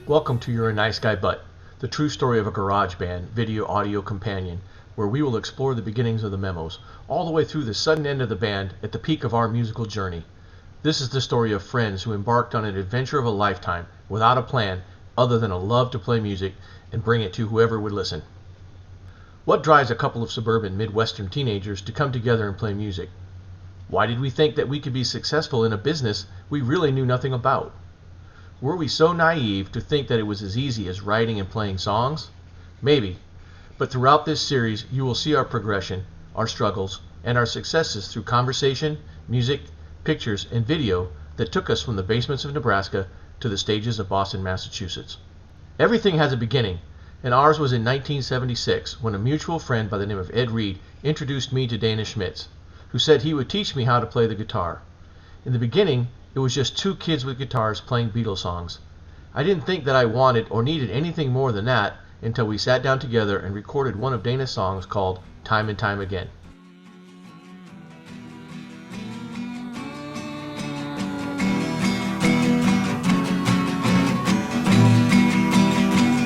Welcome to You're a Nice Guy But, the true story of a garage band video audio companion, where we will explore the beginnings of the Memos, all the way through the sudden end of the band at the peak of our musical journey. This is the story of friends who embarked on an adventure of a lifetime without a plan other than a love to play music and bring it to whoever would listen. What drives a couple of suburban Midwestern teenagers to come together and play music? Why did we think that we could be successful in a business we really knew nothing about? Were we so naive to think that it was as easy as writing and playing songs? Maybe. But throughout this series, you will see our progression, our struggles, and our successes through conversation, music, pictures, and video that took us from the basements of Nebraska to the stages of Boston, Massachusetts. Everything has a beginning, and ours was in 1976 when a mutual friend by the name of Ed Reed introduced me to Dana Schmitz, who said he would teach me how to play the guitar. In the beginning, it was just two kids with guitars playing Beatles songs. I didn't think that I wanted or needed anything more than that until we sat down together and recorded one of Dana's songs called Time and Time Again.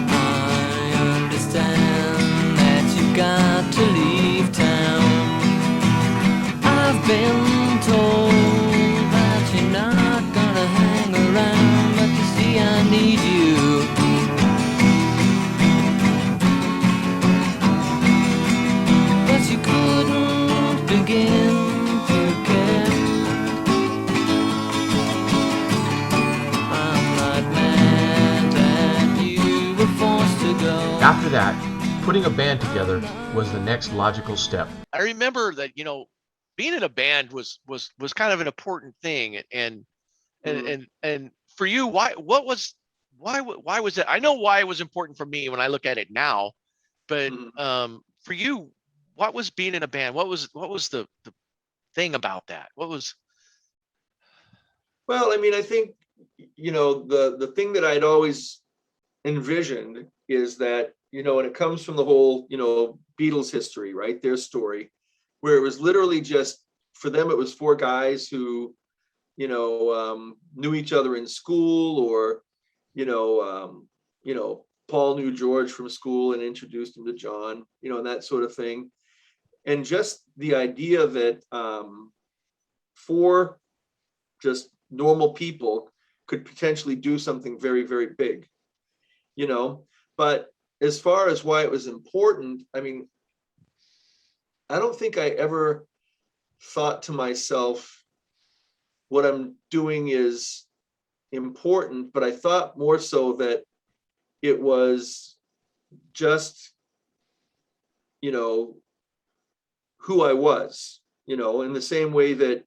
I understand that you've got to leave town. I've been told I need you. But you couldn't begin to care. I'm not mad that you were forced to go. After that, putting a band together was the next logical step. I remember that, being in a band was kind of an important thing, and for you, why was it? I know why it was important for me when I look at it now, but for you, what was being in a band? What was the thing about that? Well, I mean, I think, the thing that I'd always envisioned is that, and it comes from the whole, Beatles history, right? Their story, where it was literally just, for them, it was four guys who, knew each other in school, or, Paul knew George from school and introduced him to John, and that sort of thing. And just the idea that four just normal people could potentially do something very, very big, But as far as why it was important, I mean, I don't think I ever thought to myself, what I'm doing is important, but I thought more so that it was just, who I was, in the same way that,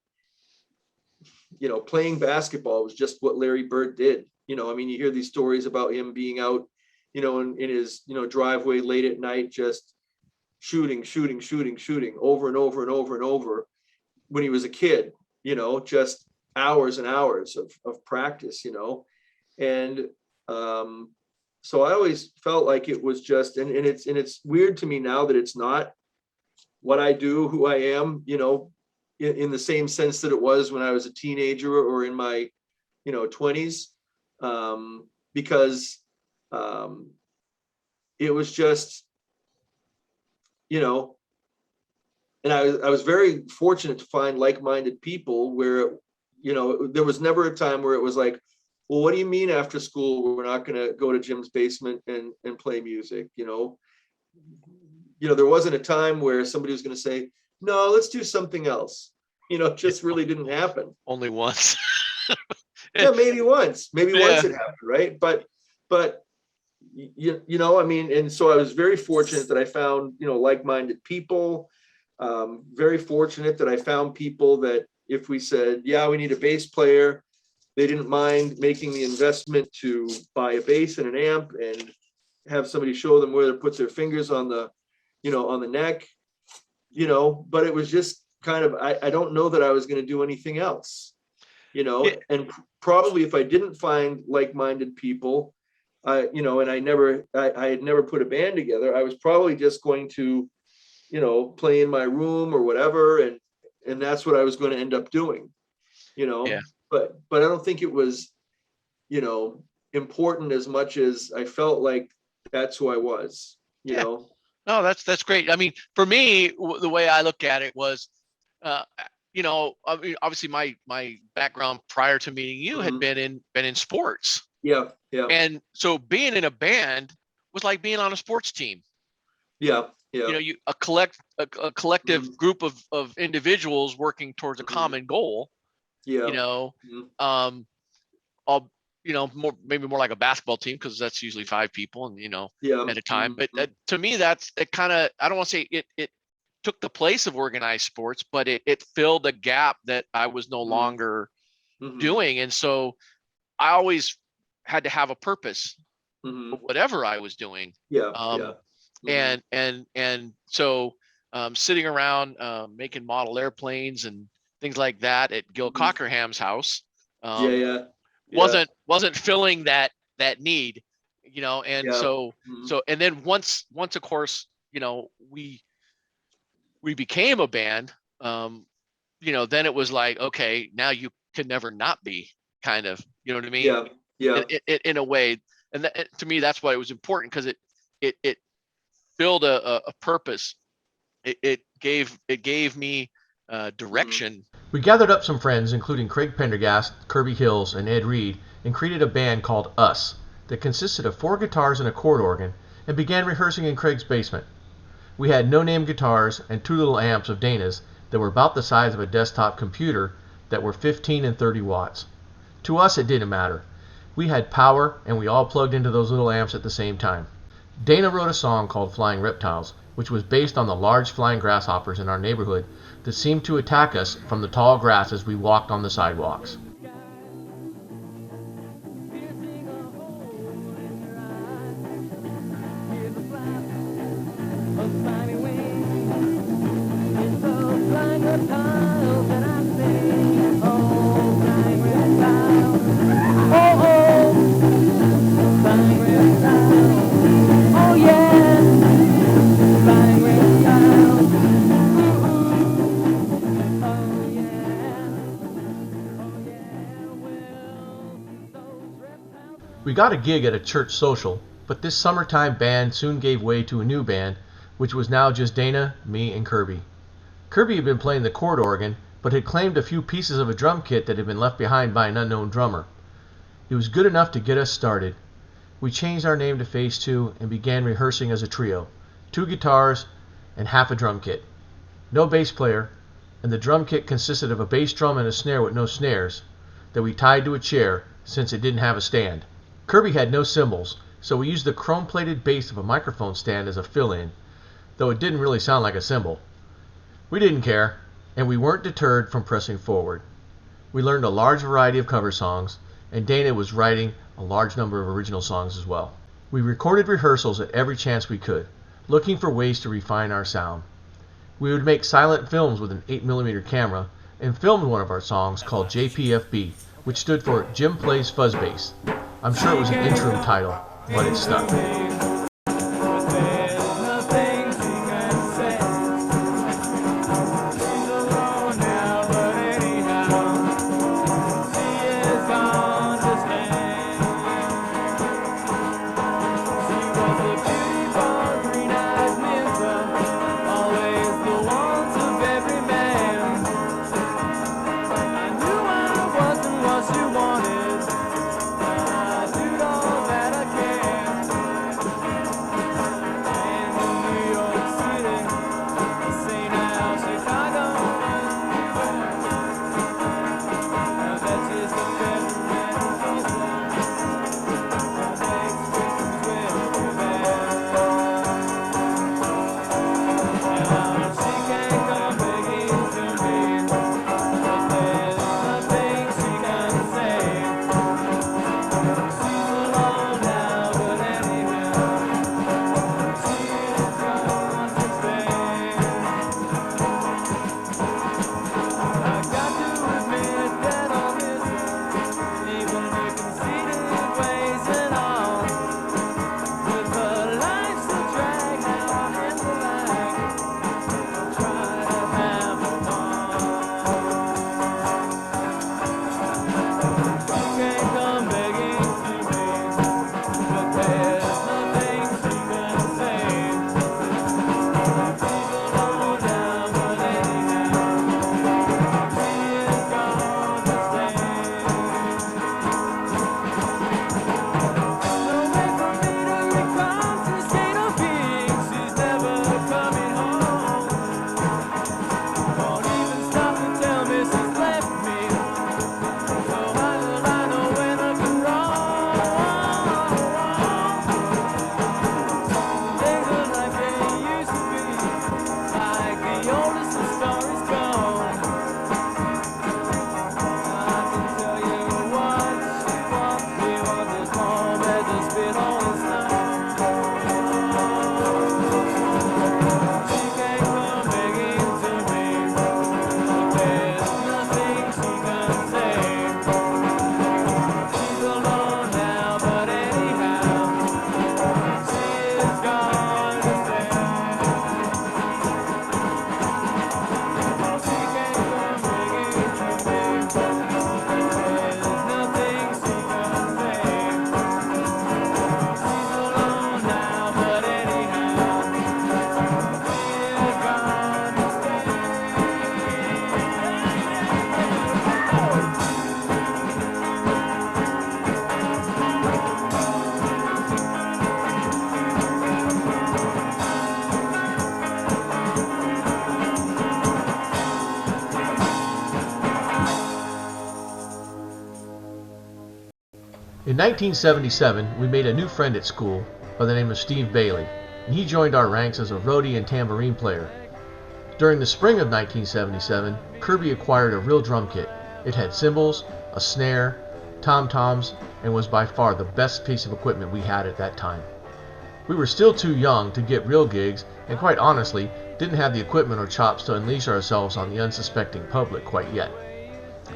playing basketball was just what Larry Bird did. I mean, you hear these stories about him being out, in his, driveway late at night, just shooting over and over and over and over when he was a kid, just hours and hours of practice, and so I always felt like it was just, and it's weird to me now that it's not what I do, who I am, in the same sense that it was when I was a teenager or in my 20s, because it was just, and I was very fortunate to find like-minded people where there was never a time where it was like, well, what do you mean after school we're not going to go to Jim's basement and play music? There wasn't a time where somebody was going to say, no, let's do something else. It just really didn't happen. Only once. Yeah, maybe once it happened, right? But I mean, and so I was very fortunate that I found, like-minded people. Very fortunate that I found people that if we said, yeah, we need a bass player, they didn't mind making the investment to buy a bass and an amp and have somebody show them where to put their fingers on the, on the neck, but it was just kind of, I don't know that I was going to do anything else, you know, Yeah. and probably if I didn't find like-minded people, you know, and I had never put a band together, I was probably just going to, you know, play in my room or whatever. And that's what I was going to end up doing, you know, Yeah. but I don't think it was, you know, important as much as I felt like that's who I was, you Yeah. know? No, that's great. I mean, for me, the way I look at it was, uh, you know, I mean, obviously my background prior to meeting you had Mhm. been in sports, Yeah, yeah, and so being in a band was like being on a sports team. yeah, yeah. You know, a collective Mhm, group of individuals working towards a mhm, common goal. You yeah, know, mhm, um, all you know, maybe more like a basketball team because that's usually 5 people and yeah, at a time. But mhm, to me, that's it. Kind of, I don't want to say it took the place of organized sports, but it filled a gap that I was no mhm, longer mhm, doing, and so I always had to have a purpose mhm, of whatever I was doing. yeah, yeah, Um, mhm, and so sitting around making model airplanes and things like that at Gil mhm, Cockerham's house yeah, um, yeah, yeah, wasn't filling that need, and yeah, so mhm, and then once of course we became a band, um, then it was like, okay, now you can never not be, kind of, you know what I mean, yeah, yeah, in a way. And to me, that's why it was important, because it filled a purpose. It gave me mhm, direction. We gathered up some friends, including Craig Pendergast, Kirby Hills, and Ed Reed, and created a band called Us that consisted of 4 guitars and a chord organ, and began rehearsing in Craig's basement. We had no-name guitars and 2 little amps of Dana's that were about the size of a desktop computer that were 15 and 30 watts. To us, it didn't matter. We had power, and we all plugged into those little amps at the same time. Dana wrote a song called Flying Reptiles, which was based on the large flying grasshoppers in our neighborhood that seemed to attack us from the tall grass as we walked on the sidewalks. We got a gig at a church social, but this summertime band soon gave way to a new band, which was now just Dana, me, and Kirby. Kirby had been playing the chord organ, but had claimed a few pieces of a drum kit that had been left behind by an unknown drummer. It was good enough to get us started. We changed our name to Phase 2 and began rehearsing as a trio, 2 guitars and half a drum kit. No bass player, and the drum kit consisted of a bass drum and a snare with no snares that we tied to a chair since it didn't have a stand. Kirby had no cymbals, so we used the chrome-plated base of a microphone stand as a fill-in, though it didn't really sound like a cymbal. We didn't care, and we weren't deterred from pressing forward. We learned a large variety of cover songs, and Dana was writing a large number of original songs as well. We recorded rehearsals at every chance we could, looking for ways to refine our sound. We would make silent films with an 8mm camera, and filmed one of our songs called JPFB, which stood for Jim Plays Fuzz Bass. I'm sure it was an interim title, but it stuck. In 1977, we made a new friend at school by the name of Steve Bailey, and he joined our ranks as a roadie and tambourine player. During the spring of 1977, Kirby acquired a real drum kit. It had cymbals, a snare, tom-toms, and was by far the best piece of equipment we had at that time. We were still too young to get real gigs, and quite honestly, didn't have the equipment or chops to unleash ourselves on the unsuspecting public quite yet.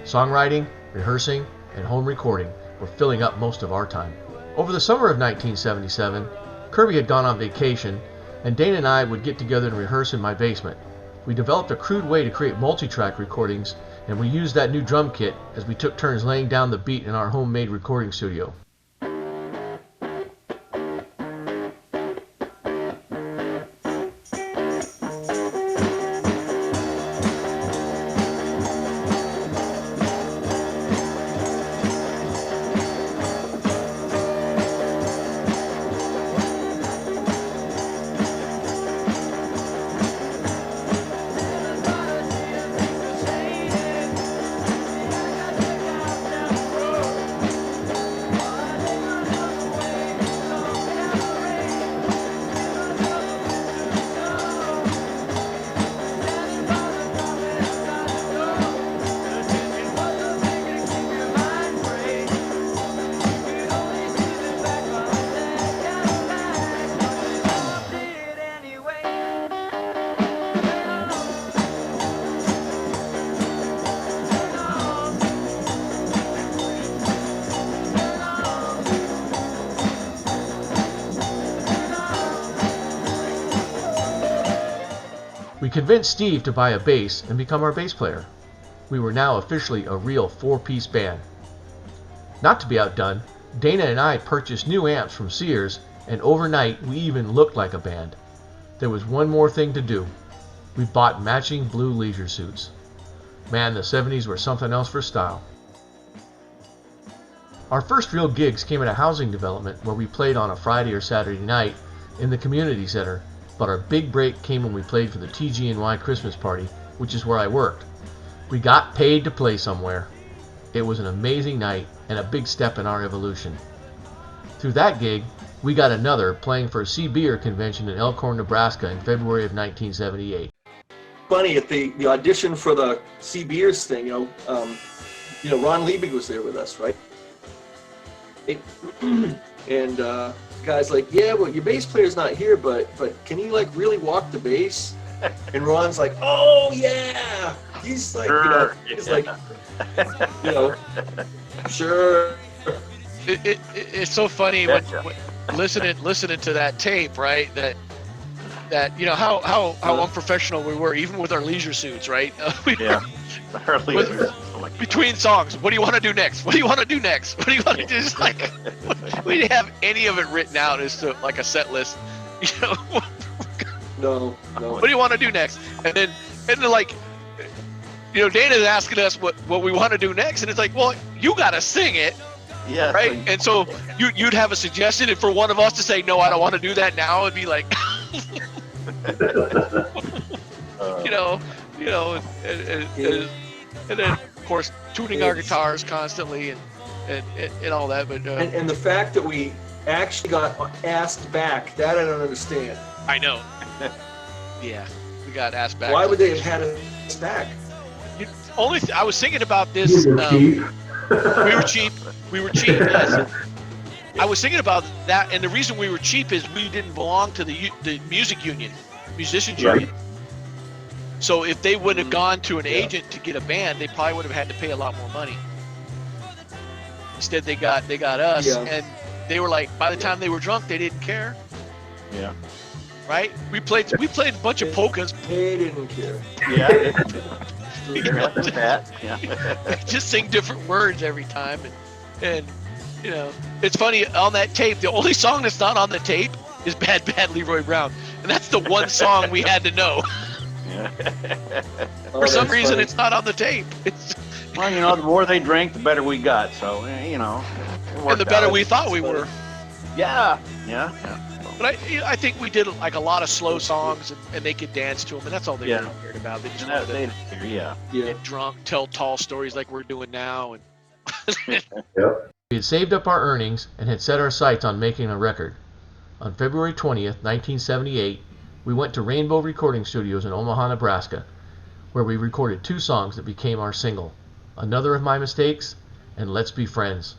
Songwriting, rehearsing, and home recording were filling up most of our time. Over the summer of 1977, Kirby had gone on vacation, and Dana and I would get together and rehearse in my basement. We developed a crude way to create multi-track recordings, and we used that new drum kit as we took turns laying down the beat in our homemade recording studio. We convinced Steve to buy a bass and become our bass player. We were now officially a real four-piece band. Not to be outdone, Dana and I purchased new amps from Sears, and overnight we even looked like a band. There was one more thing to do. We bought matching blue leisure suits. Man, the 70s were something else for style. Our first real gigs came at a housing development where we played on a Friday or Saturday night in the community center, but our big break came when we played for the TG&Y Christmas party, which is where I worked. We got paid to play somewhere. It was an amazing night and a big step in our evolution. Through that gig, we got another playing for a Sea Beer convention in Elkhorn, Nebraska in February of 1978. Funny, at the audition for the Sea Beers thing, Ron Liebig was there with us, right? And guy's like, yeah, well, your bass player's not here, but can he like really walk the bass? And Ron's like, oh yeah, he's like, sure. Sure. It's so funny when listening to that tape, right? That how unprofessional we were, even with our leisure suits, right? Our leisure. Between songs, what do you want to do next? What do you want to do next? What do you want to do? It's like we didn't have any of it written out as to like a set list. No. What do you want to do next? And then like, Dana's asking us what we want to do next, and it's like, well, you got to sing it. Yeah. Right. And so you'd have a suggestion, and for one of us to say, no, I don't want to do that now, it'd be like, and then of course tuning our guitars constantly and all that. But and the fact that we actually got asked back, that I don't understand. I know. Yeah, we got asked back. Why would they have had us back? I was thinking about this. We were cheap. We were cheap. We were cheap. Yes. I was thinking about that, and the reason we were cheap is we didn't belong to the music union, musicians union. So if they would have gone to an agent to get a band, they probably would have had to pay a lot more money. Instead, they got us, and they were like, by the time they were drunk, they didn't care. Yeah. Right? We played a bunch of polkas. They didn't care. Yeah. Just sing different words every time, and it's funny on that tape. The only song that's not on the tape is "Bad Bad Leroy Brown," and that's the one song we had to know. For some reason, funny. it's not on the tape. Well, the more they drank, the better we got. So it and the better we thought we were. Yeah. But I think we did like a lot of slow songs, and they could dance to them, and that's all they really cared about. They just wanted to get drunk, tell tall stories like we're doing now, and Yep. We had saved up our earnings and had set our sights on making a record. On February 20th, 1978, we went to Rainbow Recording Studios in Omaha, Nebraska, where we recorded 2 songs that became our single, Another of My Mistakes and Let's Be Friends.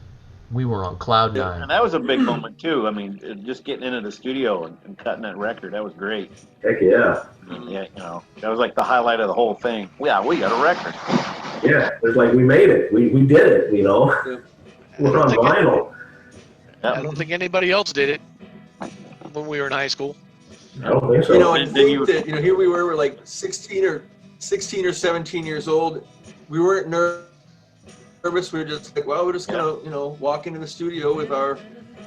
We were on cloud nine. And that was a big moment too. I mean, just getting into the studio and cutting that record, that was great. Heck yeah. Yeah, you know, that was like the highlight of the whole thing. Yeah, we got a record. Yeah, it's like we made it. We did it, you know. We're on think it- vinyl. I don't think anybody else did it when we were in high school. I don't think so. You know, and Did think you- that, you know, here we were like 16 or 17 years old. We weren't nervous. We were just like, well, we're just gonna, you know, walk into the studio with our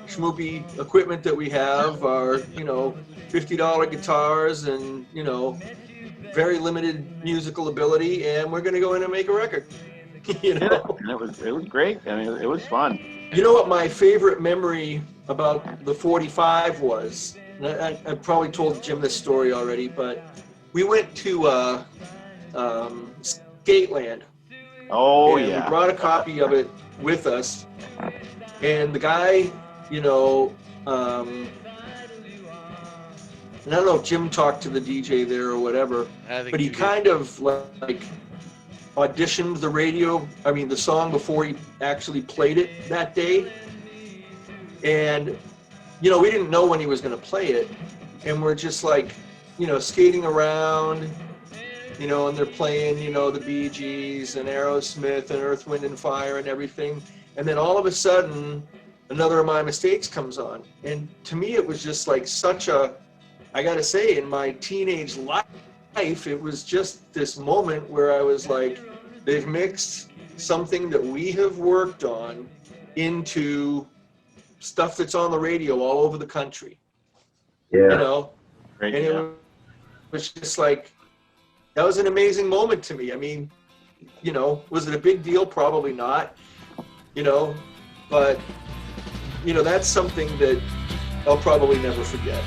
schmoopy equipment that we have, our, you know, $50 guitars and, you know, very limited musical ability, and we're gonna go in and make a record. You Yeah, know? and it was great. I mean, it was fun. You know what my favorite memory about the 45 was? And I probably told Jim this story already, but we went to Skateland. Oh And yeah. we brought a copy of it with us. And the guy, you know, and I don't know if Jim talked to the DJ there or whatever, I think but he you did. kind of like auditioned the song before he actually played it that day. And, you know, we didn't know when he was going to play it. And we're just like, you know, skating around, you know, and they're playing, you know, the Bee Gees and Aerosmith and Earth, Wind and Fire and everything. And then all of a sudden, Another of My Mistakes comes on. And to me, it was just like I got to say, in my teenage life, it was just this moment where I was like, they've mixed something that we have worked on into stuff that's on the radio all over the country, you Yeah. know? Great. And Yeah. it was just like, that was an amazing moment to me. I mean, you know, was it a big deal? Probably not, you know, but, you know, that's something that I'll probably never forget.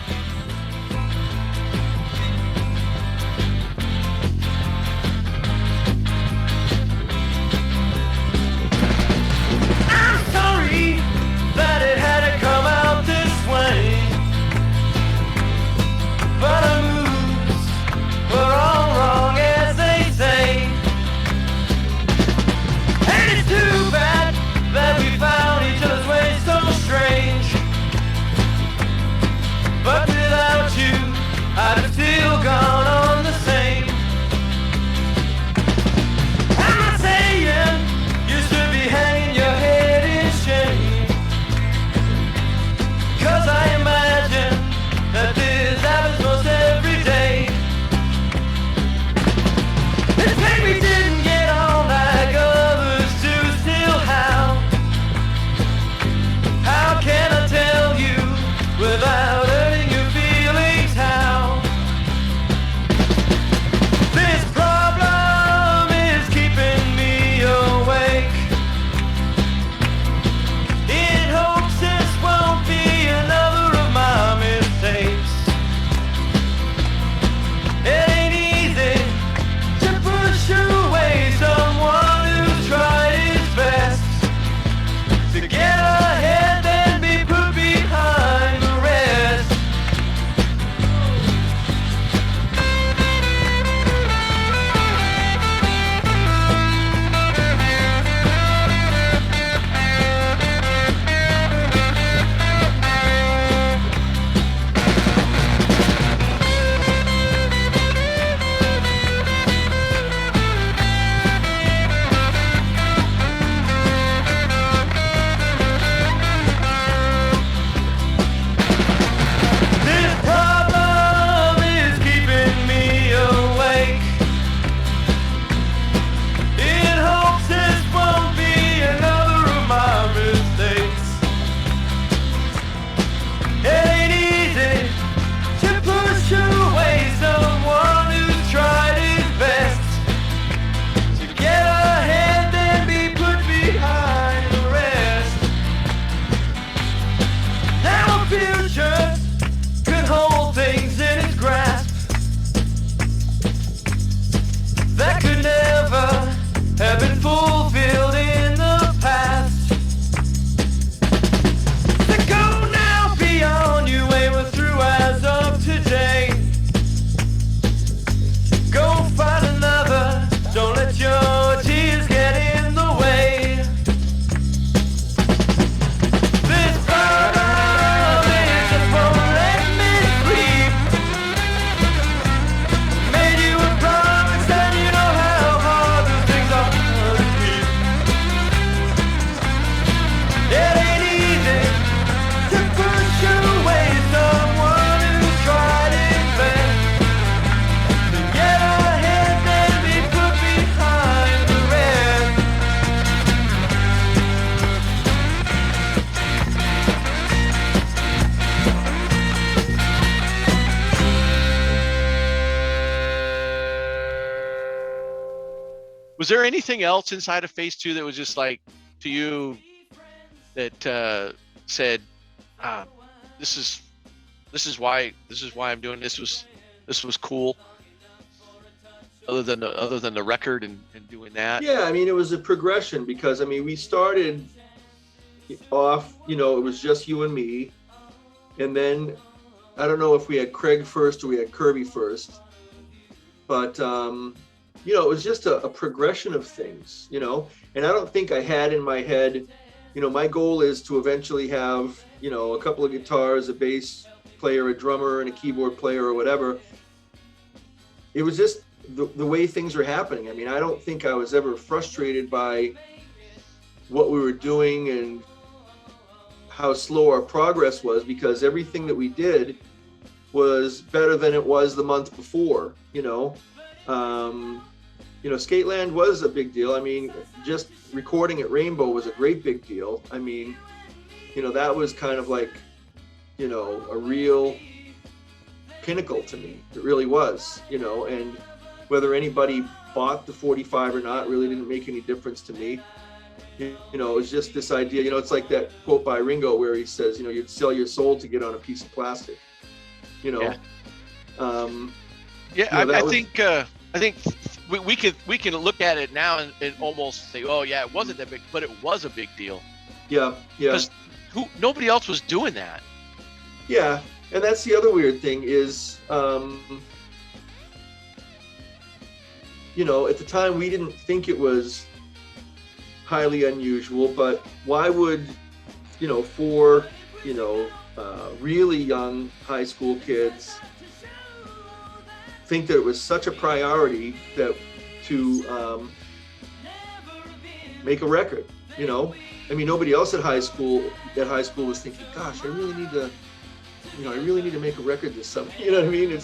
I'm sorry that it had to come out this way. But our moves were all wrong, as they say. And it's too bad that we found each other's ways so strange. But Was there anything else inside of Phase 2 that was just like to you that said, this is why I'm doing this was cool, other than the record and doing that? Yeah, I mean, it was a progression because, I mean, we started off, you know, it was just you and me. And then I don't know if we had Craig first or we had Kirby first, but, you know, it was just a progression of things, you know, and I don't think I had in my head, you know, my goal is to eventually have, you know, a couple of guitars, a bass player, a drummer, and a keyboard player or whatever. It was just the way things were happening. I mean, I don't think I was ever frustrated by what we were doing and how slow our progress was, because everything that we did was better than it was the month before, you know. You know, Skateland was a big deal. I mean, just recording at Rainbow was a great big deal. I mean, you know, that was kind of like, you know, a real pinnacle to me. It really was, you know, and whether anybody bought the 45 or not really didn't make any difference to me. You know, it was just this idea, you know, it's like that quote by Ringo where he says, you know, you'd sell your soul to get on a piece of plastic, you know. Yeah, you know, I think we can look at it now and almost say, oh yeah, it wasn't that big, but it was a big deal. Yeah. Because nobody else was doing that. Yeah, and that's the other weird thing is, you know, at the time we didn't think it was highly unusual, but why would, you know, four, you know, really young high school kids think that it was such a priority that to make a record, you know? I mean, nobody else at high school was thinking, gosh, I really need to make a record this summer. You know what I mean?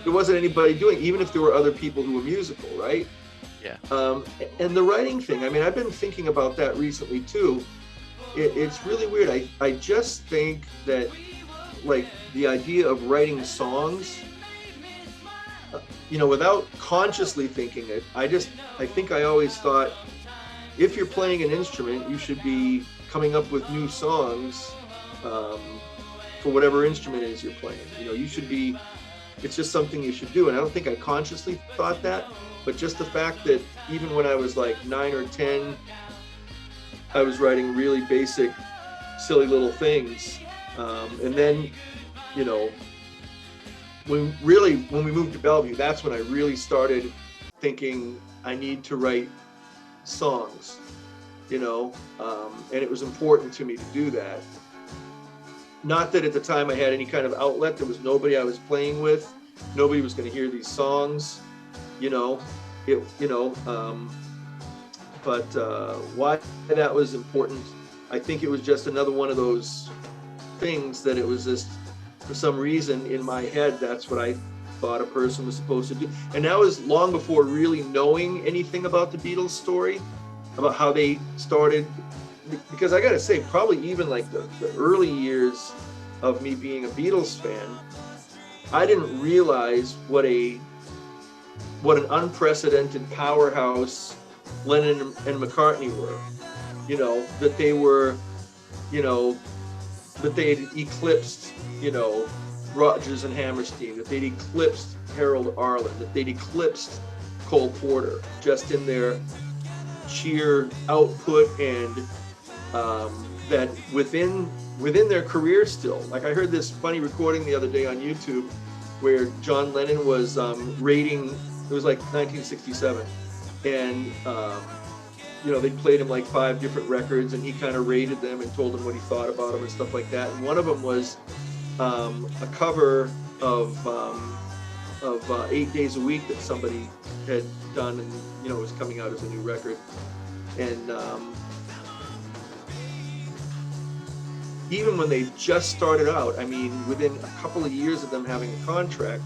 There wasn't anybody doing, even if there were other people who were musical, right? Yeah. And the writing thing, I mean, I've been thinking about that recently too. It's really weird. I just think that, like, the idea of writing songs, you know, without consciously thinking it, I think I always thought, if you're playing an instrument, you should be coming up with new songs for whatever instrument it is you're playing. You know, it's just something you should do. And I don't think I consciously thought that, but just the fact that even when I was like 9 or 10, I was writing really basic, silly little things. And then, you know, when we moved to Bellevue, that's when I really started thinking I need to write songs, you know, and it was important to me to do that. Not that at the time I had any kind of outlet. There was nobody I was playing with. Nobody was going to hear these songs, you know. But why that was important, I think it was just another one of those things that it was just, for some reason in my head, that's what I thought a person was supposed to do. And that was long before really knowing anything about the Beatles story, about how they started. Because I gotta say, probably even like the early years of me being a Beatles fan, I didn't realize what an unprecedented powerhouse Lennon and McCartney were. You know, that they were, you know, that they had eclipsed, you know, Rodgers and Hammerstein, that they'd eclipsed Harold Arlen, that they'd eclipsed Cole Porter, just in their sheer output, and that within their career still. Like, I heard this funny recording the other day on YouTube where John Lennon was rating, it was like 1967, and you know, they played him like 5 different records, and he kind of rated them and told them what he thought about them and stuff like that. And one of them was a cover of 8 Days a Week that somebody had done, and, you know, it was coming out as a new record. And even when they just started out, I mean, within a couple of years of them having a contract,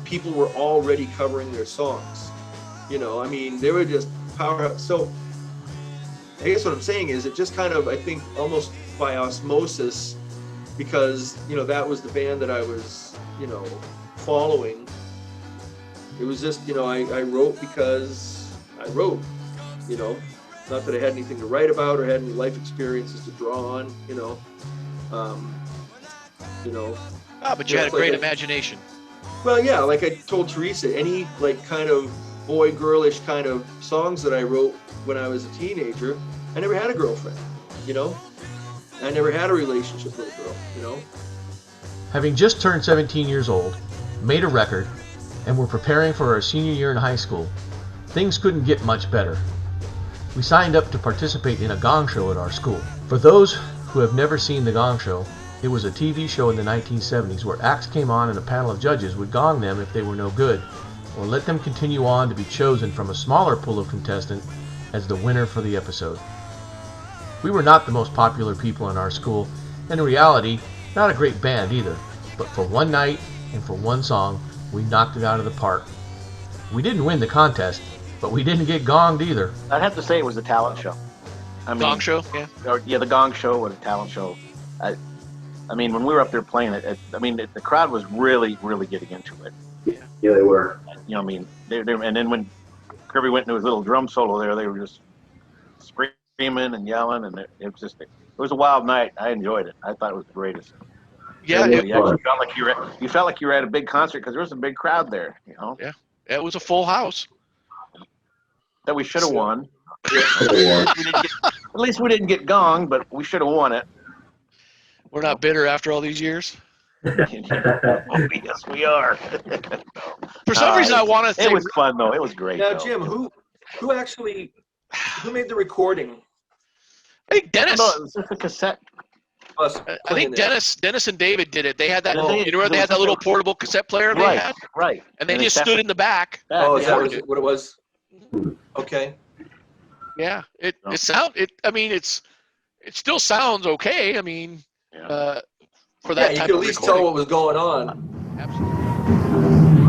people were already covering their songs. You know, I mean, they were just powerhouse. So I guess what I'm saying is, it just kind of, I think, almost by osmosis, because, you know, that was the band that I was, you know, following. It was just, you know, I wrote because I wrote, you know, not that I had anything to write about or had any life experiences to draw on, you know. But you Yeah, had a it's like great a- imagination. Well, yeah, like I told Teresa, any like kind of boy girlish kind of songs that I wrote when I was a teenager, I never had a girlfriend, you know. I never had a relationship with a girl, you know. Having just turned 17 years old, made a record, and were preparing for our senior year in high school, things couldn't get much better. We signed up to participate in a gong show at our school. For those who have never seen the Gong Show, it was a TV show in the 1970s where acts came on and a panel of judges would gong them if they were no good, or let them continue on to be chosen from a smaller pool of contestants as the winner for the episode. We were not the most popular people in our school, and in reality, not a great band either, but for one night and for one song, we knocked it out of the park. We didn't win the contest, but we didn't get gonged either. I'd have to say it was a talent show. I mean, Gong show, yeah. Yeah, the Gong Show was a talent show. I mean, when we were up there playing it, the crowd was really, really getting into it. Yeah, they were. You know, I mean, and then when Kirby went into his little drum solo there, they were just screaming and yelling, and it was a wild night. I enjoyed it. I thought it was the greatest. Yeah, Yeah, You actually felt like you were at a big concert because there was a big crowd there. You know, it was a full house. that we should have won. They were. At least we didn't get gonged, but we should have won it. We're not bitter after all these years. Yes, we are. For some reason, I want to It think. was fun though. It was great. Now, though. Jim, who made the recording? I think Dennis. No, it was just a cassette. Us I playing think that? Dennis and David did it. They had that. Oh, You know where they had that little portable cassette player they had, Right. and they And just it's stood in the back. Oh, is Yeah. that what it was? Okay. Yeah, it No. it sound it. I mean, it still sounds okay. I mean, Yeah. for Yeah, that you type could at of least recording. tell what was going on. Absolutely.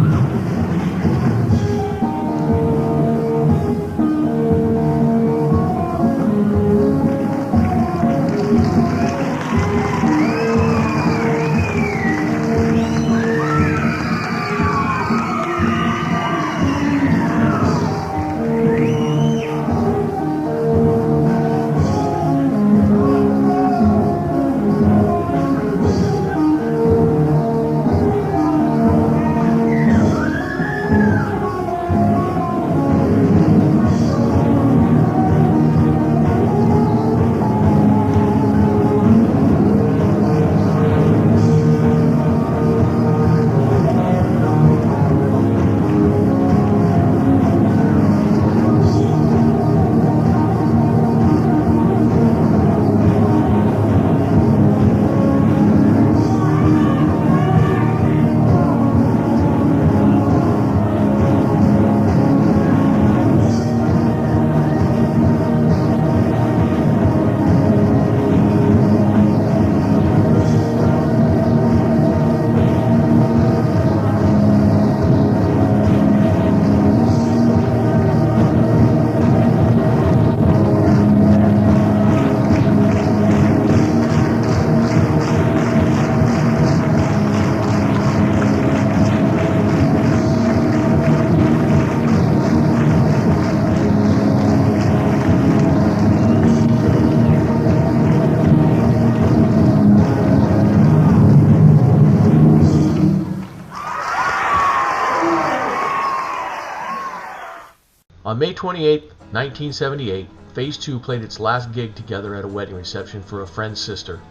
On May 28, 1978, Phase 2 played its last gig together at a wedding reception for a friend's sister.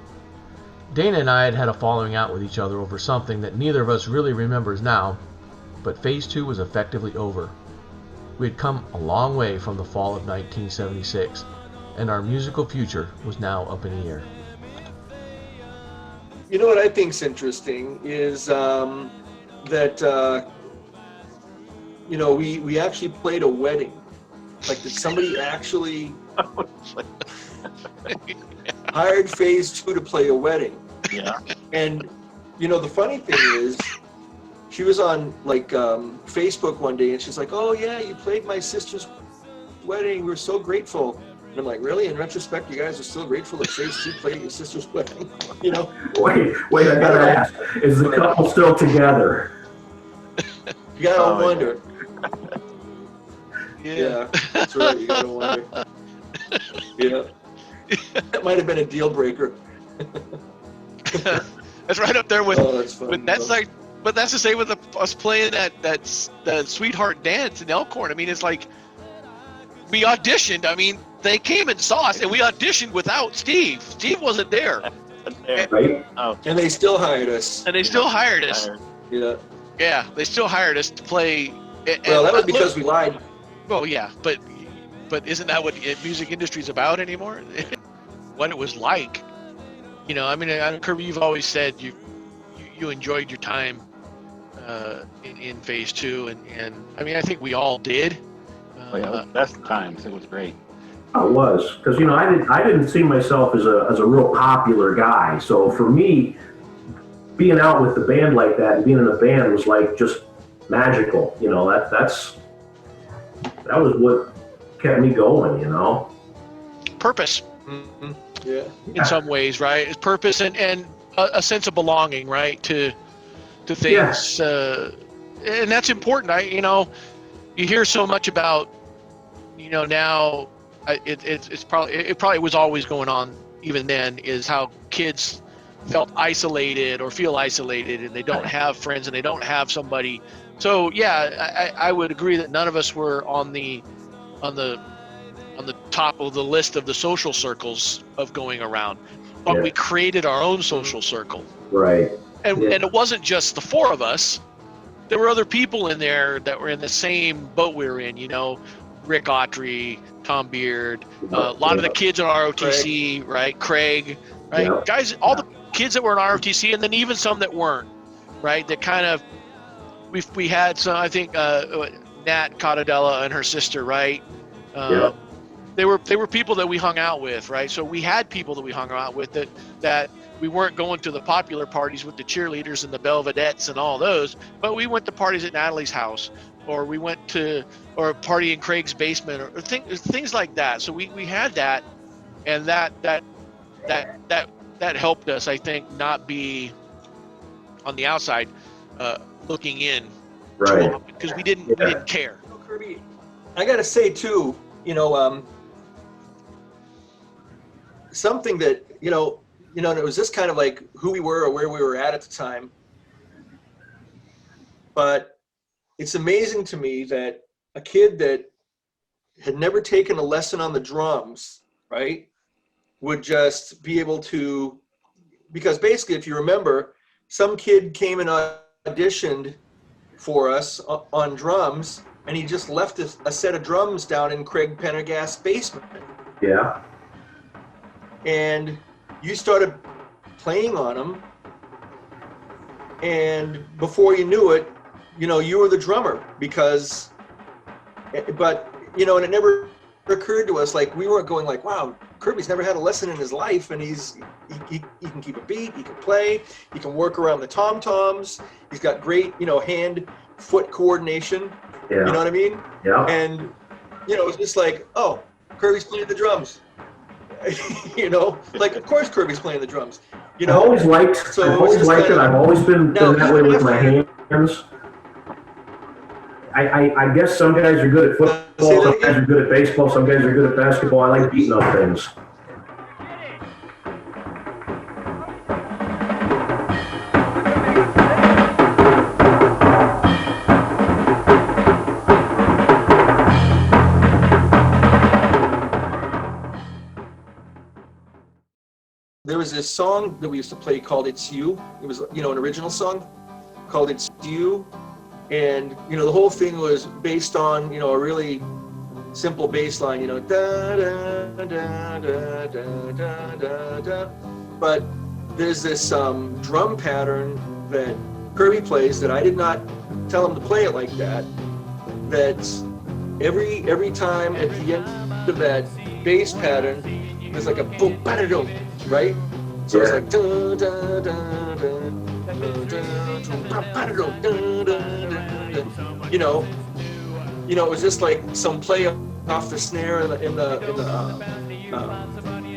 Dana and I had had a falling out with each other over something that neither of us really remembers now, but Phase 2 was effectively over. We had come a long way from the fall of 1976, and our musical future was now up in the air. You know what I think's interesting is that we actually played a wedding. Like, did somebody actually hired Phase 2 to play a wedding? Yeah. And the funny thing is, she was on like Facebook one day, and she's like, "Oh yeah, you played my sister's wedding. We're so grateful." And I'm like, "Really? In retrospect, you guys are still grateful that Phase 2 played your sister's wedding?" Wait, I gotta ask, is the couple still together? You gotta wonder. Yeah, that's right. You gotta wonder. Yeah, that might have been a deal breaker. That's right up there with. Oh, that's funny. But that's like, but that's the same with us playing that Sweetheart Dance in Elkhorn. I mean, it's like we auditioned. I mean, they came and saw us, and we auditioned without Steve. Steve wasn't there, Right? Oh, And they still hired us. and they still hired us. Yeah. Yeah, they still hired us to play. Well, that was because we lied. Well, yeah, but isn't that what the music industry is about anymore? What it was like, you know. I mean, Kirby, you've always said you enjoyed your time in Phase 2, and I mean, I think we all did. oh, yeah, it was the best times. It was great. I was, because I didn't see myself as a real popular guy. So for me, being out with the band like that and being in a band was like just magical. You know, that was what kept me going. You know. Purpose, Mhm. Yeah. in some ways, right? It's purpose and a sense of belonging, right? To things, and that's important. You hear so much about, now. It probably was always going on even then, is how kids felt isolated or feel isolated, and they don't have friends and they don't have somebody. So yeah, I would agree that none of us were on the top of the list of the social circles of going around, but Yeah. we created our own social circle, Right. and Yeah. and it wasn't just the four of us. There were other people in there that were in the same boat we were in. Rick Autry, Tom Beard, a lot of the kids in ROTC, right? Craig, right? Yeah. Guys, all the kids that were in ROTC, and then even some that weren't, right? That kind of, we had some, I think, Nat Cotadella and her sister, right? Yeah. They were people that we hung out with, right? So we had people that we hung out with that we weren't going to the popular parties with the cheerleaders and the Belvedettes and all those, but we went to parties at Natalie's house, or we went to a party in Craig's basement, or things like that. So we had that, and that helped us, I think, not be on the outside looking in, Right. because we didn't care. Kirby, I gotta say too, something that and it was just kind of like who we were or where we were at the time. But it's amazing to me that a kid that had never taken a lesson on the drums, right, would just be able to, because basically, if you remember, some kid came and auditioned for us on drums, and he just left a set of drums down in Craig Pendergast's basement. Yeah. And you started playing on them, and before you knew it, you were the drummer, but and it never occurred to us, like, we weren't going like, wow, Kirby's never had a lesson in his life, and he can keep a beat, he can play, he can work around the tom-toms, he's got great, hand, foot coordination, Yeah. you know what I mean? Yeah. And, it was just like, oh, Kirby's playing the drums. Like, of course Kirby's playing the drums. I've always liked it. I've always been that way with my hands. I guess some guys are good at football, some guys are good at baseball, some guys are good at basketball. I like beating on things. There was this song that we used to play called It's You. It was, an original song called It's You. And, the whole thing was based on, a really simple bass line, da, da, da, da, da, da, da, da. But there's this drum pattern that Kirby plays that I did not tell him to play it like that. That's every time at the end of that bass pattern, there's like a boom, ba-da-dum, right? So it's like da da da da it was just like some play off the snare in the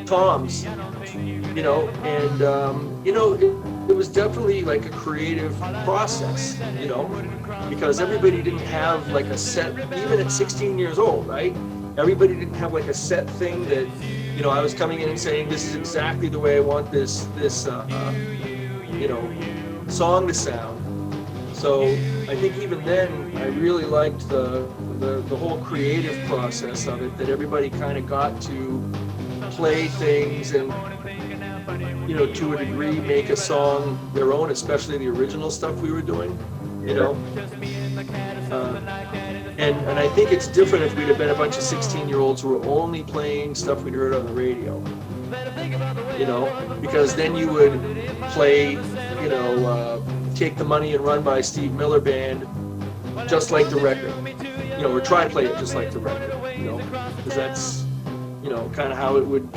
toms, and it was definitely like a creative process, you know, because everybody didn't have like a set, even at 16 years old, right? Everybody didn't have like a set thing that, you know, I was coming in and saying, this is exactly the way I want this you know, song to sound. So I think even then, I really liked the whole creative process of it, that everybody kind of got to play things and, you know, to a degree, make a song their own, especially the original stuff we were doing, you know. And I think it's different if we'd have been a bunch of 16-year-olds who were only playing stuff we'd heard on the radio, you know, because then you would play, you know, Take the Money and Run by Steve Miller Band, just like the record, you know, or try to play it just like the record, you know, because that's, you know, kind of how it would,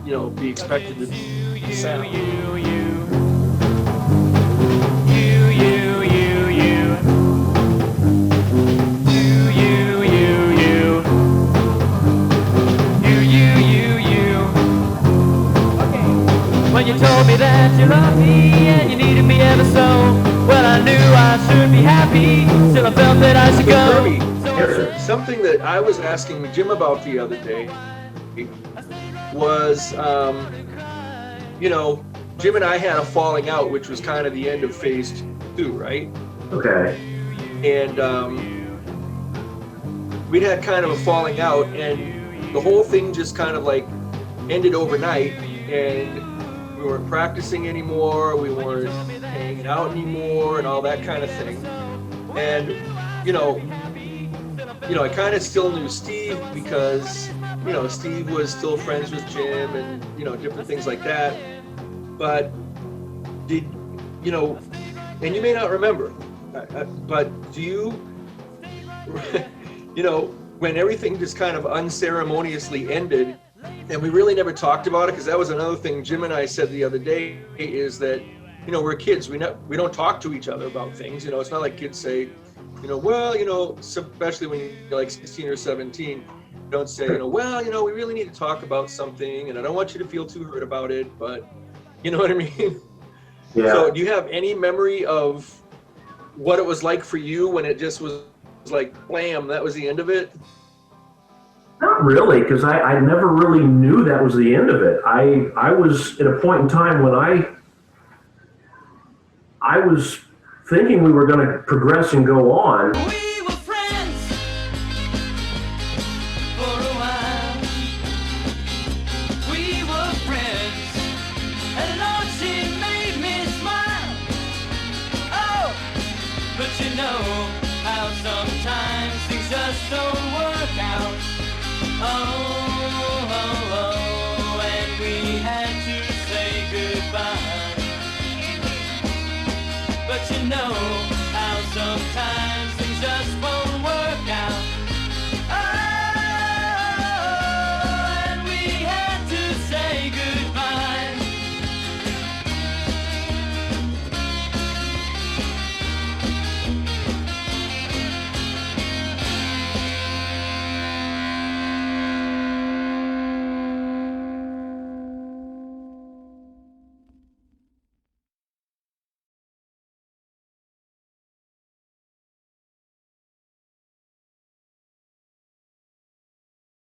you know, be expected to sound. When you told me that you loved me and you needed me ever so, well, I knew I should be happy, still I felt that I should go. Kirby, something that I was asking Jim about the other day was, you know, Jim and I had a falling out, which was kind of the end of phase 2, right? Okay. And we'd had kind of a falling out, and the whole thing just kind of like ended overnight, and we weren't practicing anymore, we weren't hanging out anymore, and all that kind of thing. And you know, I kind of still knew Steve because, you know, Steve was still friends with Jim, and you know, different things like that. But did, you know, and you may not remember, but do you, you know, when everything just kind of unceremoniously ended, and we really never talked about it, because that was another thing Jim and I said the other day, is that, you know, we're kids, we don't talk to each other about things. You know, it's not like kids say, you know, well, you know, especially when you're like 16 or 17, don't say, you know, well, you know, we really need to talk about something, and I don't want you to feel too hurt about it, but you know what I mean? Yeah. So do you have any memory of what it was like for you when it just was like, blam, that was the end of it? Not really, because I never really knew that was the end of it. I was at a point in time when I was thinking we were going to progress and go on. We were friends for a while. We were friends, and Lord, she made me smile. Oh, but you know how sometimes things just don't work out. Oh.